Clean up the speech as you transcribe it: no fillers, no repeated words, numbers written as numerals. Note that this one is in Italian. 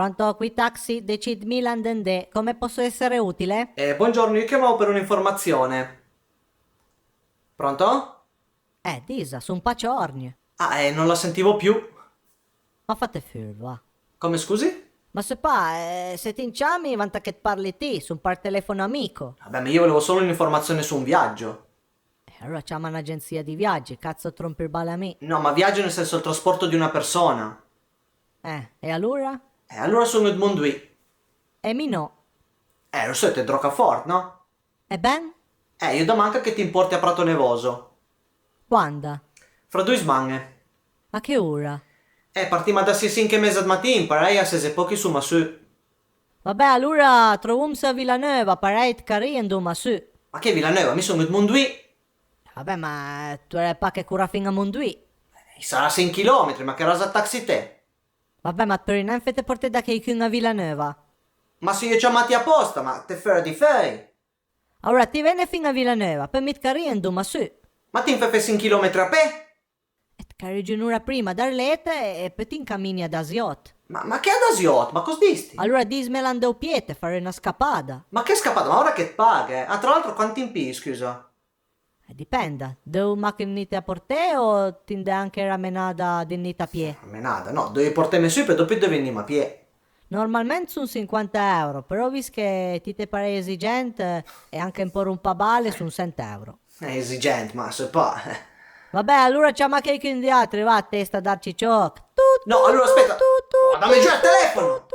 Pronto, qui taxi, Decid Milan Dendè. Come posso essere utile? Buongiorno, io chiamavo per un'informazione. Pronto? Disa, su un paciorni. Non la sentivo più. Ma fate furba. Come scusi? Ma se ti inciami, vanta che parli ti, su un par telefono amico. Vabbè, ma io volevo solo un'informazione su un viaggio. Allora chiama un'agenzia di viaggi, cazzo trompi il bale a me. No, ma viaggio nel senso il trasporto di una persona. E allora? Allora sono Edmond. E mi no. Lo so, è Rocafort, no? E ben? Io da manca che ti importi a Prato Nevoso. Quando? Fra 2 settimane. A che ora? Partiamo da 5 mesi mattina, parei a 6 pochi su ma su. Vabbè, allora trovumsi a Villanova, pareit carino, ma su. Ma che Villanova? Mi sono Edmond. Vabbè, ma tu eri pa che cura fino a Mondui. Sarà 6 chilometri, ma che rasa taxi te? Vabbè, ma per non fate portare da che a Villanova. Ma se io chiamati apposta, ma te fai di fai? Allora ti viene fino a Villanova, per mit carino, ma su. Ma ti fai 5 chilometri a pe? E ti carigi un'ora prima d'Arlete e poi ti incammini ad Asiot. Ma che adasiot? Ma cosa disti? Allora dismeland o piete, fare una scappata. Ma che scappata? Ma ora che paga? Tra l'altro quanti impi, scusa? Dipende, devo macchinite a porte o ti dà anche ramenata di nita a pie? Menada, no, devi portarmi su e dopo devi venire a pie. Normalmente sono 50 euro, però visto che ti te pare esigente e anche un po' rompabale sono 100 euro. È esigente, ma se pa. Vabbè, allora chiama che in di altri, va a testa darci ciò. No, allora aspetta. Oh, dammi giù il telefono!